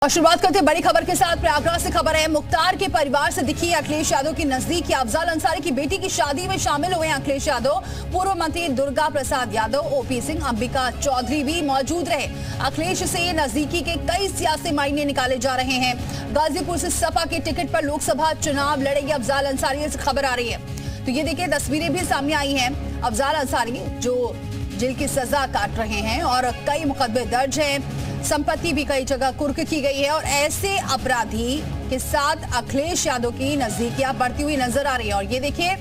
और शुरुआत करते बड़ी खबर के साथ। प्रयागराज से खबर है, मुख्तार के परिवार से दिखी अखिलेश यादव की नजदीकी। अफजाल अंसारी की बेटी की शादी में शामिल हुए अखिलेश यादव। पूर्व मंत्री दुर्गा प्रसाद यादव, ओपी सिंह, अंबिका चौधरी भी मौजूद रहे। अखिलेश से नजदीकी के कई सियासी मायने निकाले जा रहे हैं। गाजीपुर से सपा के टिकट पर लोकसभा चुनाव लड़ेंगे अफजाल अंसारी, से खबर आ रही है। तो ये देखिए, तस्वीरें भी सामने आई हैं। अफजाल अंसारी जो जेल की सजा काट रहे हैं और कई मुकदमे दर्ज हैं, संपत्ति भी कई जगह कुर्क की गई है और ऐसे अपराधी के साथ अखिलेश यादव की नजदीकियां बढ़ती हुई नजर आ रही है। और ये देखिए,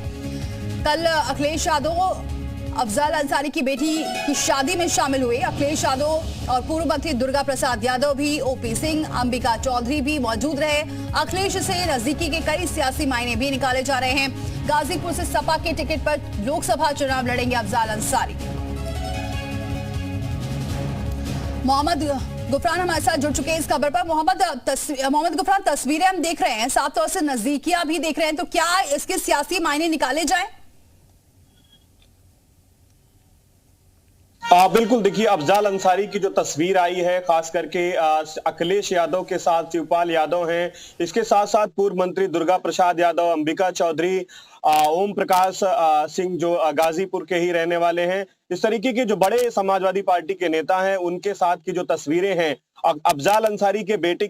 कल अखिलेश यादव अफजाल अंसारी की बेटी की शादी में शामिल हुए। अखिलेश यादव और पूर्व मंत्री दुर्गा प्रसाद यादव भी, ओपी सिंह, अंबिका चौधरी भी मौजूद रहे। अखिलेश से नजदीकी के कई सियासी मायने भी निकाले जा रहे हैं। गाजीपुर से सपा के टिकट पर लोकसभा चुनाव लड़ेंगे अफजाल अंसारी। मोहम्मद गुफरान हमारे साथ जुड़ चुके हैं इस खबर पर। मोहम्मद गुफरान, तस्वीरें हम देख रहे हैं, साफ तौर से नजदीकियां भी देख रहे हैं, तो क्या इसके सियासी मायने निकाले जाएं? बिल्कुल, देखिए, अफजाल अंसारी की जो तस्वीर आई है, खास करके अखिलेश यादव के साथ शिवपाल यादव हैं, इसके साथ साथ पूर्व मंत्री दुर्गा प्रसाद यादव, अंबिका चौधरी, ओम प्रकाश सिंह जो गाजीपुर के ही रहने वाले हैं, इस तरीके के जो बड़े समाजवादी पार्टी के नेता हैं, उनके साथ की जो तस्वीरें हैं, अफजाल अंसारी के बेटी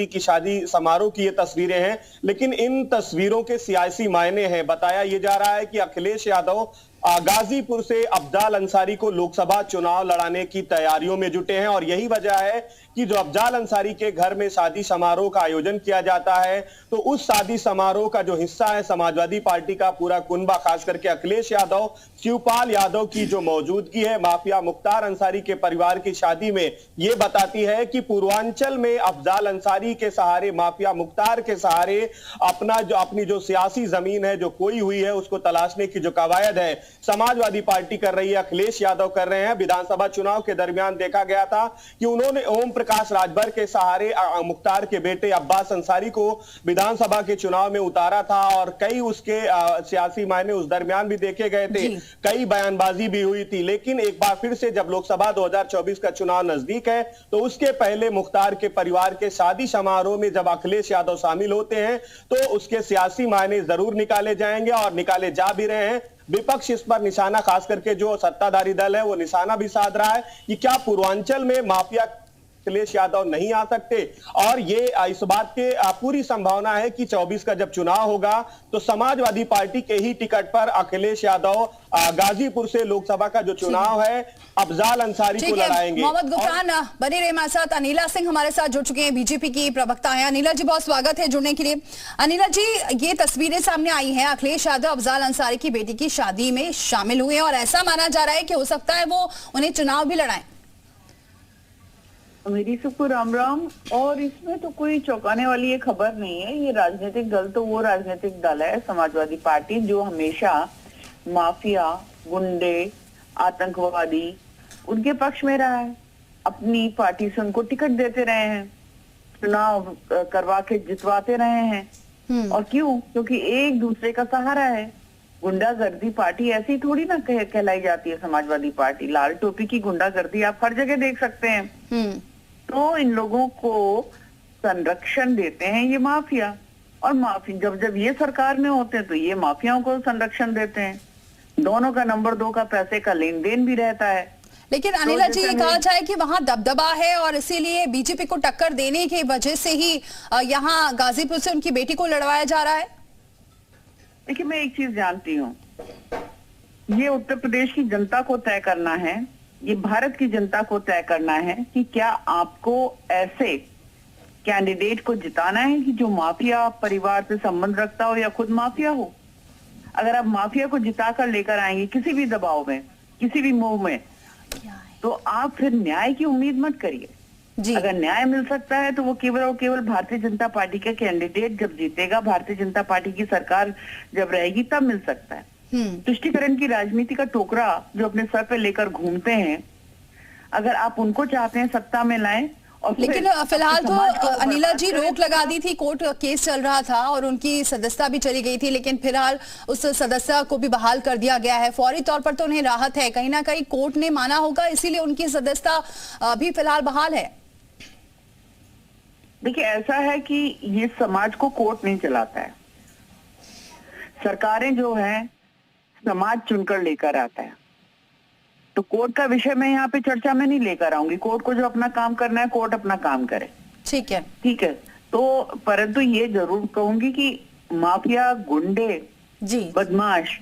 की शादी समारोह की ये तस्वीरें हैं। लेकिन इन तस्वीरों के सियासी मायने हैं। बताया ये जा रहा है कि अखिलेश यादव गाजीपुर से अफजाल अंसारी को लोकसभा चुनाव लड़ाने की तैयारियों में जुटे हैं और यही वजह है कि जो अफजाल अंसारी के घर में शादी समारोह का आयोजन किया जाता है, तो उस शादी समारोह का जो हिस्सा है समाजवादी पार्टी का पूरा कुनबा, खास करके अखिलेश यादव, शिवपाल यादव की जो मौजूदगी है माफिया मुख्तार अंसारी के परिवार की शादी में, ये बताती है कि पूर्वांचल में अफजाल अंसारी के सहारे, माफिया मुख्तार के सहारे अपनी जो सियासी जमीन है जो खोई हुई है, उसको तलाशने की जो कवायद है समाजवादी पार्टी कर रही है, अखिलेश यादव कर रहे हैं। विधानसभा चुनाव के दरमियान देखा गया था कि उन्होंने ओम प्रकाश राजभर के सहारे मुख्तार के बेटे अब्बास अंसारी को विधानसभा के चुनाव में उतारा था और कई उसके सियासी मायने उस दरमियान भी देखे गए थे, कई बयानबाजी भी हुई थी। लेकिन एक बार फिर से जब लोकसभा 2024 का चुनाव नजदीक है, तो उसके पहले मुख्तार के परिवार के शादी समारोह में जब अखिलेश यादव शामिल होते हैं, तो उसके सियासी मायने जरूर निकाले जाएंगे और निकाले जा भी रहे हैं। विपक्ष इस पर निशाना, खास करके जो सत्ताधारी दल है, वो निशाना भी साध रहा है कि क्या पूर्वांचल में माफिया अखिलेश यादव नहीं आ सकते। और ये इस बात के पूरी संभावना है कि 24 का जब चुनाव होगा, तो समाजवादी पार्टी के ही टिकट पर अखिलेश यादव गाजीपुर से लोकसभा का जो चुनाव है अफजाल अंसारी को लड़ाएंगे। मोहम्मद गुफरान बने रहे हमारे साथ। अनिला सिंह हमारे साथ जुड़ चुके हैं, बीजेपी की प्रवक्ता है। अनिला जी, बहुत स्वागत है जुड़ने के लिए। अनिला जी, ये तस्वीरें सामने आई हैं, अखिलेश यादव अफजाल अंसारी की बेटी की शादी में शामिल हुए और ऐसा माना जा रहा है कि हो सकता है वो उन्हें चुनाव भी लड़ाएं। मेरी सबको राम राम। और इसमें तो कोई चौंकाने वाली ये खबर नहीं है। ये राजनीतिक दल तो वो राजनीतिक दल है समाजवादी पार्टी जो हमेशा माफिया, गुंडे, आतंकवादी उनके पक्ष में रहा है। अपनी पार्टी से उनको टिकट देते रहे हैं, चुनाव करवा के जितवाते रहे हैं। और क्यों? क्योंकि एक दूसरे का सहारा है। गुंडागर्दी पार्टी ऐसी थोड़ी ना कहलाई जाती है समाजवादी पार्टी। लाल टोपी की गुंडागर्दी आप हर जगह देख सकते हैं। तो इन लोगों को संरक्षण देते हैं ये माफिया, और जब ये सरकार में होते हैं तो ये माफियाओं को संरक्षण देते हैं। दोनों का नंबर 2 का पैसे का लेन देन भी रहता है। लेकिन अनिला जी, ये कहा जाए कि वहां दबदबा है और इसीलिए बीजेपी को टक्कर देने की वजह से ही यहाँ गाजीपुर से उनकी बेटी को लड़वाया जा रहा है। देखिए, मैं एक चीज जानती हूँ, ये उत्तर प्रदेश की जनता को तय करना है, ये भारत की जनता को तय करना है कि क्या आपको ऐसे कैंडिडेट को जिताना है कि जो माफिया परिवार से संबंध रखता हो या खुद माफिया हो। अगर आप माफिया को जिता कर लेकर आएंगे किसी भी दबाव में, किसी भी मोह में, तो आप फिर न्याय की उम्मीद मत करिए। अगर न्याय मिल सकता है तो वो केवल और केवल भारतीय जनता पार्टी का कैंडिडेट जब जीतेगा, भारतीय जनता पार्टी की सरकार जब रहेगी, तब मिल सकता है। तुष्टीकरण की राजनीति का टोकरा जो अपने सर पे लेकर घूमते हैं, अगर आप उनको चाहते हैं सत्ता में लाएं। और लेकिन फिलहाल तो अनिला जी रोक लगा दी थी, कोर्ट केस चल रहा था और उनकी सदस्यता भी चली गई थी, लेकिन फिलहाल उस सदस्यता को भी बहाल कर दिया गया है। फौरी तौर पर तो उन्हें राहत है, कहीं ना कहीं कोर्ट ने माना होगा, इसीलिए उनकी सदस्यता भी फिलहाल बहाल है। देखिए, ऐसा है कि ये समाज को कोर्ट नहीं चलाता है। सरकारें जो है समाज चुनकर लेकर आता है। तो कोर्ट का विषय मैं यहाँ पे चर्चा में नहीं लेकर आऊंगी। कोर्ट को जो अपना काम करना है, कोर्ट अपना काम करे। ठीक है, ठीक है। तो परंतु ये जरूर कहूंगी कि माफिया, गुंडे, जी, बदमाश,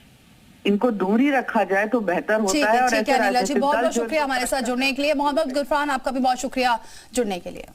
इनको दूर ही रखा जाए तो बेहतर होता है। और ठीक है ऐसे अनिला जी, बहुत बहुत राजनीतिक दल शुक्रिया हमारे साथ जुड़ने के लिए। मोहम्मद गुरफान, आपका भी बहुत शुक्रिया जुड़ने के लिए।